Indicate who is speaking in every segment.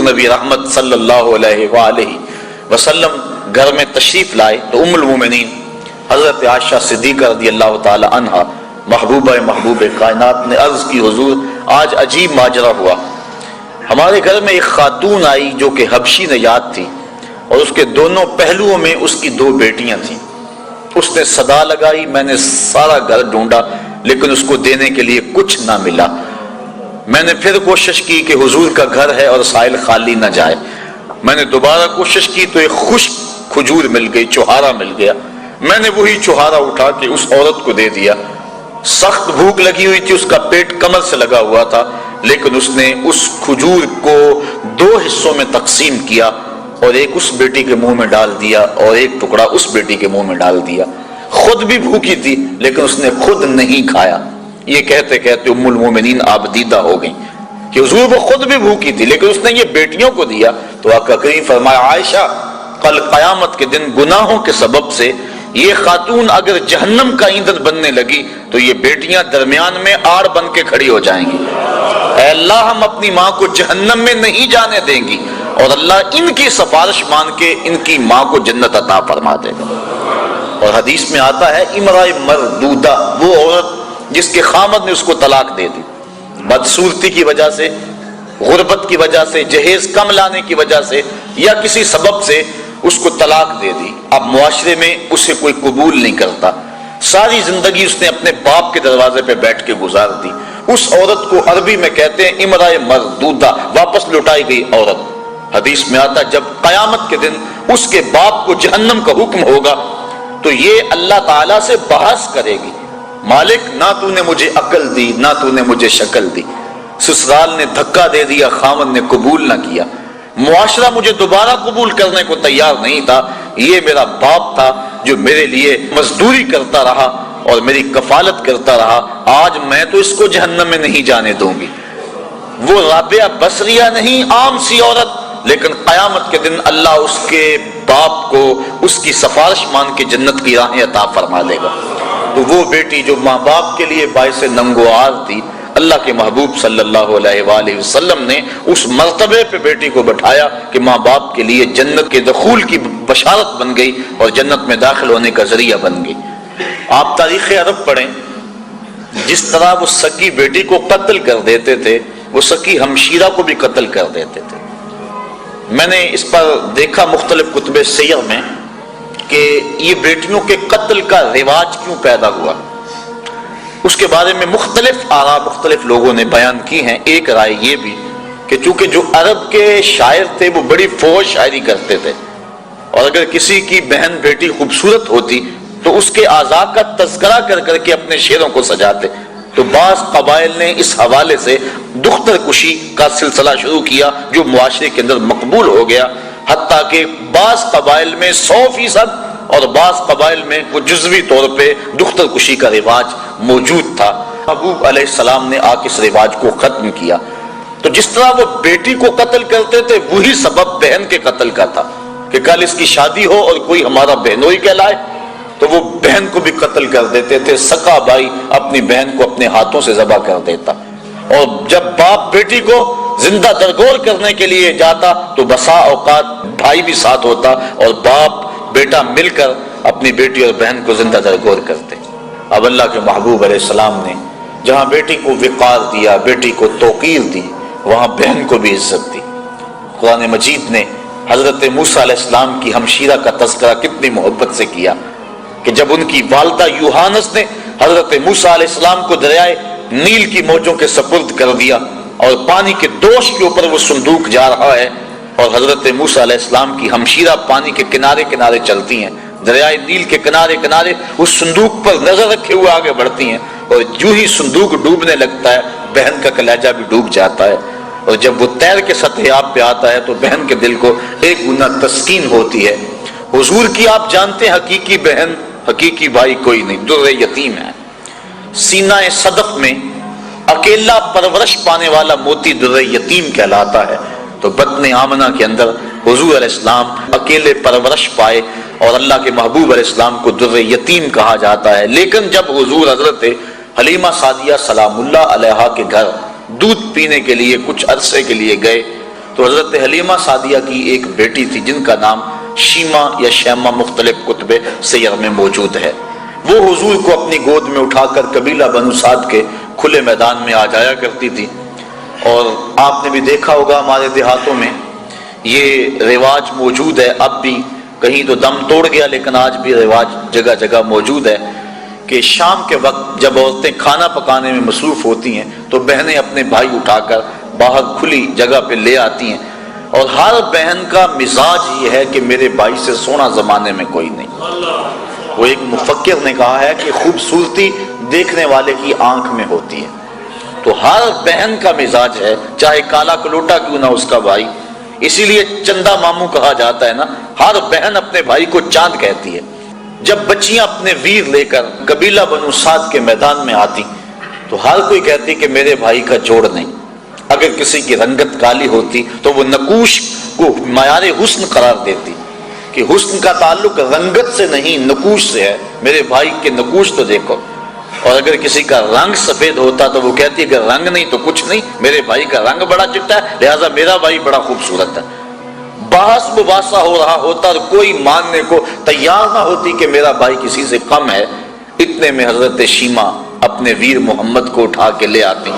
Speaker 1: حضور نبی رحمت صلی اللہ علیہ وآلہ وسلم گھر میں تشریف لائے تو ام المومنین حضرت عائشہ صدیقہ رضی اللہ تعالی عنہا محبوب کائنات نے عرض کی حضور آج عجیب ماجرا ہوا، ہمارے گھر میں ایک خاتون آئی جو کہ حبشی نژاد تھی اور اس کے دونوں پہلوؤں میں اس کی 2 بیٹیاں تھیں۔ اس نے صدا لگائی، میں نے سارا گھر ڈھونڈا لیکن اس کو دینے کے لیے کچھ نہ ملا۔ میں نے پھر کوشش کی کہ حضور کا گھر ہے اور سائل خالی نہ جائے۔ میں نے دوبارہ کوشش کی تو ایک خشک کھجور مل گئی، چوہارا مل گیا۔ میں نے وہی چوہارا اٹھا کے اس عورت کو دے دیا۔ سخت بھوک لگی ہوئی تھی، اس کا پیٹ کمر سے لگا ہوا تھا، لیکن اس نے اس کھجور کو 2 حصوں میں تقسیم کیا اور ایک اس بیٹی کے منہ میں ڈال دیا اور ایک ٹکڑا اس بیٹی کے منہ میں ڈال دیا۔ خود بھی بھوکی تھی لیکن اس نے خود نہیں کھایا۔ یہ کہتے کہتے ام المومنین آبدیدہ ہو گئیں کہ حضور وہ خود بھی بھوکی تھی لیکن اس نے یہ بیٹیوں کو دیا۔ تو آقا کریم فرمایا عائشہ کل قیامت کے دن گناہوں کے سبب سے یہ خاتون اگر جہنم کا ایندھن بننے لگی تو یہ بیٹیاں درمیان میں آڑ بن کے کھڑی ہو جائیں گی۔ اے اللہ ہم اپنی ماں کو جہنم میں نہیں جانے دیں گی، اور اللہ ان کی سفارش مان کے ان کی ماں کو جنت عطا فرما دے گا۔ اور حدیث میں آتا ہے امرأۃ مردودہ، وہ عورت جس کے خامد نے اس کو طلاق دے دی، بدصورتی کی وجہ سے، غربت کی وجہ سے، جہیز کم لانے کی وجہ سے یا کسی سبب سے اس کو طلاق دے دی۔ اب معاشرے میں اسے کوئی قبول نہیں کرتا، ساری زندگی اس نے اپنے باپ کے دروازے پہ بیٹھ کے گزار دی۔ اس عورت کو عربی میں کہتے ہیں امرأۃ مردودہ، واپس لوٹائی گئی عورت۔ حدیث میں آتا جب قیامت کے دن اس کے باپ کو جہنم کا حکم ہوگا تو یہ اللہ تعالیٰ سے بحث کرے گی، مالک نہ تو نے مجھے عقل دی نہ تو نے مجھے شکل دی، سسرال نے دھکا دے دیا، خامن نے قبول نہ کیا، معاشرہ مجھے دوبارہ قبول کرنے کو تیار نہیں تھا، یہ میرا باپ تھا جو میرے لیے مزدوری کرتا رہا اور میری کفالت کرتا رہا، آج میں تو اس کو جہنم میں نہیں جانے دوں گی۔ وہ رابعہ بصریہ نہیں، عام سی عورت، لیکن قیامت کے دن اللہ اس کے باپ کو اس کی سفارش مان کے جنت کی راہیں عطا فرما دے گا۔ تو وہ بیٹی جو ماں باپ کے لیے باعث ننگوار تھی، اللہ کے محبوب صلی اللہ علیہ وآلہ وسلم نے اس مرتبے پہ بیٹی کو بٹھایا کہ ماں باپ کے لیے جنت کے دخول کی بشارت بن گئی اور جنت میں داخل ہونے کا ذریعہ بن گئی۔ آپ تاریخ عرب پڑھیں، جس طرح وہ سکی بیٹی کو قتل کر دیتے تھے وہ سکی ہمشیرہ کو بھی قتل کر دیتے تھے۔ میں نے اس پر دیکھا مختلف کتب سیر میں کہ یہ بیٹیوں کے قتل کا رواج کیوں پیدا ہوا، اس کے بارے میں مختلف آراء مختلف لوگوں نے بیان کی ہیں۔ ایک رائے یہ بھی کہ چونکہ جو عرب کے شاعر تھے وہ بڑی فوش شاعری کرتے تھے، اور اگر کسی کی بہن بیٹی خوبصورت ہوتی تو اس کے اعضاء کا تذکرہ کر کر کے اپنے شعروں کو سجاتے، تو بعض قبائل نے اس حوالے سے دختر کشی کا سلسلہ شروع کیا جو معاشرے کے اندر مقبول ہو گیا، حتیٰ کہ بعض قبائل میں 100% اور بعض قبائل میں وہ جزوی طور پہ دختر کشی کا رواج موجود تھا۔ محبوب علیہ السلام نے آ کے اس رواج کو ختم کیا۔ تو جس طرح وہ بیٹی کو قتل کرتے تھے وہی سبب بہن کے قتل کا تھا کہ کل اس کی شادی ہو اور کوئی ہمارا بہنوئی کہلائے تو وہ بہن کو بھی قتل کر دیتے تھے۔ سکا بھائی اپنی بہن کو اپنے ہاتھوں سے ذبح کر دیتا، اور جب باپ بیٹی کو زندہ درگور کرنے کے لیے جاتا تو بسا اوقات بھائی بھی ساتھ ہوتا اور باپ بیٹا مل کر اپنی بیٹی اور بہن کو زندہ درگور کرتے۔ اب اللہ کے محبوب علیہ السلام نے جہاں بیٹی کو وقار دیا، بیٹی کو توقیر دی، وہاں بہن کو بھی عزت دی۔ قرآن مجید نے حضرت موسیٰ علیہ السلام کی ہمشیرہ کا تذکرہ کتنی محبت سے کیا کہ جب ان کی والدہ یوحانس نے حضرت موسیٰ علیہ السلام کو دریائے نیل کی موجوں کے سپرد کر دیا اور پانی کے دوش کے اوپر وہ صندوق جا رہا ہے اور حضرت موسیٰ علیہ السلام کی ہمشیرہ پانی کے کنارے کنارے چلتی ہیں، دریائے نیل کے کنارے کنارے اس صندوق پر نظر رکھے ہوئے آگے بڑھتی ہیں، اور جو ہی صندوق ڈوبنے لگتا ہے بہن کا کلیجہ بھی ڈوب جاتا ہے، اور جب وہ تیر کے سطح آب پہ آتا ہے تو بہن کے دل کو ایک گنا تسکین ہوتی ہے۔ حضور کی آپ جانتے ہیں حقیقی بہن حقیقی بھائی کوئی نہیں، در یتیم ہے۔ سینہ صدف میں اکیلا پرورش پانے والا موتی در یتیم کہلاتا ہے، تو بطن آمنہ کے اندر حضور علیہ السلام اکیلے پرورش پائے اور اللہ کے محبوب علیہ السلام کو در یتیم کہا جاتا ہے۔ لیکن جب حضور حضرت حلیمہ سعدیہ سلام اللہ علیہا کے گھر دودھ پینے کے لیے کچھ عرصے کے لیے گئے تو حضرت حلیمہ سعدیہ کی ایک بیٹی تھی جن کا نام شیمہ یا شیمہ مختلف کتب سیر میں موجود ہے. وہ حضور کو اپنی گود میں اٹھا کر قبیلہ بنو سعد کے کھلے میدان میں آ جایا کرتی تھی. اور آپ نے بھی دیکھا ہوگا ہمارے دیہاتوں میں یہ رواج موجود ہے اب بھی، کہیں تو دم توڑ گیا لیکن آج بھی رواج جگہ جگہ موجود ہے کہ شام کے وقت جب عورتیں کھانا پکانے میں مصروف ہوتی ہیں تو بہنیں اپنے بھائی اٹھا کر باہر کھلی جگہ پہ لے آتی ہیں، اور ہر بہن کا مزاج یہ ہے کہ میرے بھائی سے سونا زمانے میں کوئی نہیں. وہ ایک مفکر نے کہا ہے کہ خوبصورتی دیکھنے والے کی آنکھ میں ہوتی ہے. تو ہر بہن کا مزاج ہے، چاہے کالا کلوٹا کیوں نہ اس کا بھائی. اسی لیے چندہ ماموں کہا جاتا ہے نا، ہر بہن اپنے بھائی کو چاند کہتی ہے. جب بچیاں اپنے ویر لے کر قبیلہ بنو سعد کے میدان میں آتی تو ہر کوئی کہتی کہ میرے بھائی کا جوڑ نہیں. اگر کسی کی رنگت کالی ہوتی تو وہ نقوش کو معیار حسن قرار دیتی کہ حسن کا تعلق رنگت سے نہیں نقوش سے ہے، میرے بھائی کے نقوش تو دیکھو. اور اگر کسی کا رنگ سفید ہوتا تو وہ کہتی کہ رنگ نہیں تو کچھ نہیں، میرے بھائی کا رنگ بڑا چٹا ہے لہذا میرا بھائی بڑا خوبصورت ہے. بحث مباحثہ ہو رہا ہوتا اور کوئی ماننے کو تیار نہ ہوتی کہ میرا بھائی کسی سے کم ہے. اتنے میں حضرت شیمہ اپنے ویر محمد کو اٹھا کے لے آتی،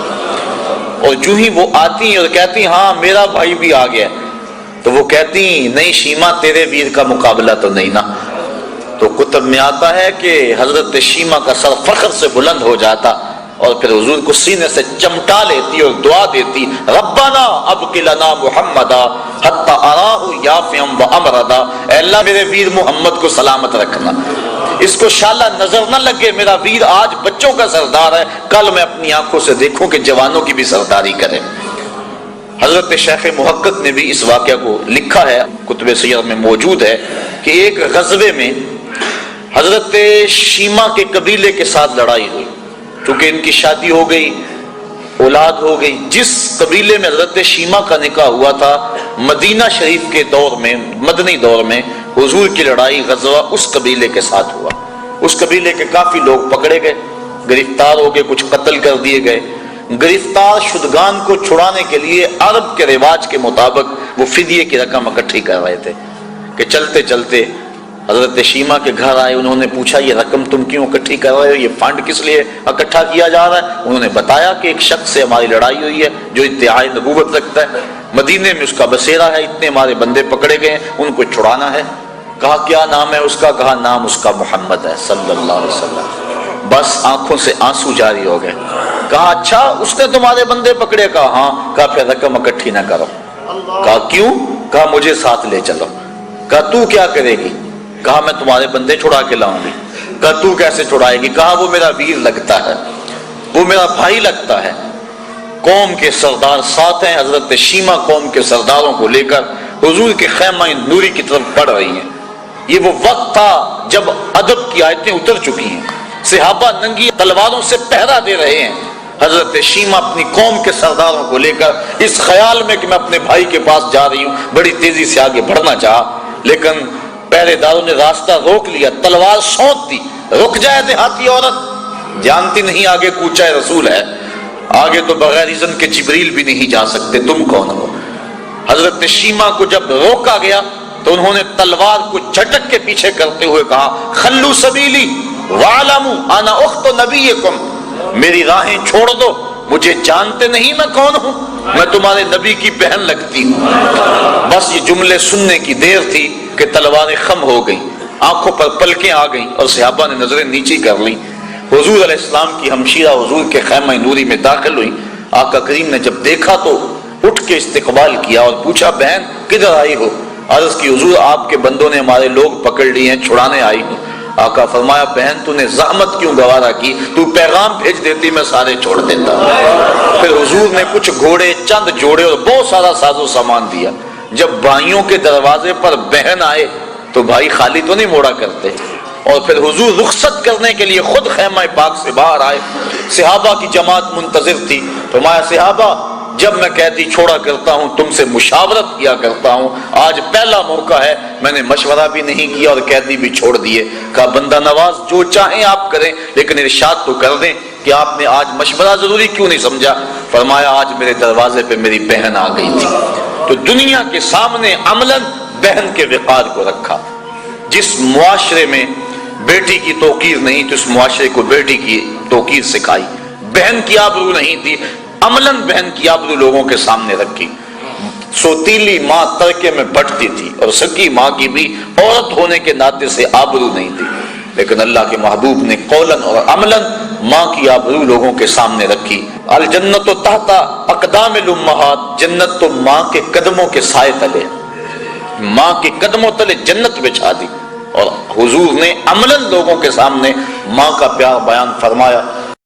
Speaker 1: اور جو ہی وہ آتی اور کہتی ہاں میرا بھائی بھی آ گیا، تو وہ کہتی نہیں شیمہ تیرے ویر کا مقابلہ تو نہیں نا. تو کتب میں آتا ہے کہ حضرت شیمہ کا سر فخر سے بلند ہو جاتا اور پھر حضور کو سینے سے چمٹا لیتی اور دعا دیتی، ربنا ابق لنا محمدا حتی اراہ یافعا وامردا، اے اللہ میرے ویر محمد کو سلامت رکھنا، اس کو شالا نظر نہ لگے میرا ویر آج بچوں کا سردار ہے، کل میں اپنی آنکھوں سے دیکھوں کہ جوانوں کی بھی سرداری کرے. حضرت شیخ محقق نے بھی اس واقعہ کو لکھا ہے، کتب سیر میں موجود ہے کہ ایک غزوے میں حضرت شیمہ کے قبیلے کے ساتھ لڑائی ہوئی. چونکہ ان کی شادی ہو گئی، اولاد ہو گئی. جس قبیلے میں حضرت شیمہ کا نکاح ہوا تھا مدینہ شریف کے دور میں، مدنی دور میں حضور کی لڑائی غزوہ اس قبیلے کے ساتھ ہوا. اس قبیلے کے کافی لوگ پکڑے گئے، گرفتار ہو گئے، کچھ قتل کر دیے گئے. گرفتار شدگان کو چھڑانے کے لیے عرب کے رواج کے مطابق وہ فدیے کی رقم اکٹھی کر رہے تھے کہ چلتے چلتے حضرت شیمہ کے گھر آئے. انہوں نے پوچھا یہ رقم تم کیوں اکٹھی کر رہے ہو، یہ فنڈ کس لیے اکٹھا کیا جا رہا ہے؟ انہوں نے بتایا کہ ایک شخص سے ہماری لڑائی ہوئی ہے جو ادعائے نبوت رکھتا ہے، مدینے میں اس کا بسیرا ہے، اتنے ہمارے بندے پکڑے گئے ہیں، ان کو چھڑانا ہے. کہا کیا نام ہے اس کا؟ کہا نام اس کا محمد ہے صلی اللہ علیہ وسلم. بس آنکھوں سے آنسو جاری ہو گئے. کہا اچھا اس نے تمہارے بندے پکڑے؟ کہا ہاں. کہا پھر رقم اکٹھی نہ کرو. کہا کیوں؟ کہا مجھے ساتھ لے چلو. کہا تو کیا کرے گی؟ کہا میں تمہارے بندے چھڑا کے لاؤں گی. کہا تو کیسے چھڑائے گی؟ کہا وہ میرا ویر لگتا ہے، وہ میرا بھائی لگتا ہے. قوم کے سردار ساتھ ہیں. حضرت شیمہ قوم کے سرداروں کو لے کر حضور کے خیمہ نوری کی طرف بڑھ رہی ہیں. یہ وہ وقت تھا جب ادب کی آیتیں اتر چکی ہیں، صحابہ ننگی تلواروں سے پہرا دے رہے ہیں. حضرت شیمہ اپنی قوم کے سرداروں کو لے کر اس خیال میں کہ میں اپنے بھائی کے پاس جا رہی ہوں بڑی تیزی سے آگے بڑھنا چاہا، لیکن پہرے داروں نے راستہ روک لیا، تلوار سونت دی. رک جائے دیہاتی عورت، جانتی نہیں آگے کوچہ رسول ہے، آگے تو بغیر اذن کے جبریل بھی نہیں جا سکتے، تم کون ہو؟ حضرت شیمہ کو جب روکا گیا تو انہوں نے تلوار کو جھٹک کے پیچھے کرتے ہوئے کہا خلو سبیلی وَعَلَمُوا أَنَا أُخْتُ نَبِيِّكُمْ، میری راہیں چھوڑ دو، مجھے جانتے نہیں میں کون ہوں؟ میں تمہارے نبی کی بہن لگتی ہوں. بس یہ جملے سننے کی دیر تھی کہ تلواریں خم ہو گئیں، آنکھوں پر پلکیں آ گئیں اور صحابہ نے نظریں نیچی کر لیں. حضور علیہ السلام کی ہمشیرہ حضور کے خیمہ نوری میں داخل ہوئی. آقا کریم نے جب دیکھا تو اٹھ کے استقبال کیا اور پوچھا بہن کدھر آئی ہو؟ عرض کی حضور آپ کے بندوں نے ہمارے لوگ پکڑ لیے ہیں، چھڑانے آئی ہوں. آقا فرمایا بہن تو نے زحمت کیوں گوارا کی، تو پیغام بھیج دیتی میں سارے چھوڑ دیتا. پھر حضور نے کچھ گھوڑے، چند جوڑے اور بہت سارا ساز و سامان دیا. جب بھائیوں کے دروازے پر بہن آئے تو بھائی خالی تو نہیں موڑا کرتے، اور پھر حضور رخصت کرنے کے لیے خود خیمہ پاک سے باہر آئے. صحابہ کی جماعت منتظر تھی. فرمایا صحابہ جب میں قیدی چھوڑا کرتا ہوں تم سے مشاورت کیا کرتا ہوں، آج پہلا موقع ہے میں نے مشورہ بھی نہیں کیا اور قیدی بھی چھوڑ دیے. کہا بندہ نواز جو چاہیں آپ کریں لیکن ارشاد تو کر دیں کہ آپ نے آج مشورہ ضروری کیوں نہیں سمجھا؟ فرمایا آج میرے دروازے پہ میری بہن آ گئی تھی تو دنیا کے سامنے عملاً بہن کے وقار کو رکھا. جس معاشرے میں بیٹی کی توقیر نہیں تو اس معاشرے کو بیٹی کی توقیر سکھائی. بہن کی آبرو نہیں تھی، عملاً بہن کی آبرو لوگوں کے سامنے رکھی. سوتیلی ماں ترکے میں بٹتی تھی اور سکی ماں کی بھی عورت ہونے کے ناطے سے آبرو نہیں تھی، لیکن اللہ کے محبوب نے قولاً اور عملاً ماں کی آبرو لوگوں کے سامنے رکھی. الجنت تحت اقدام الامہات، جنت تو ماں کے قدموں کے سائے تلے، ماں کے قدموں تلے جنت بچھا دی. اور حضور نے عملاً لوگوں کے سامنے ماں کا پیار بیان فرمایا.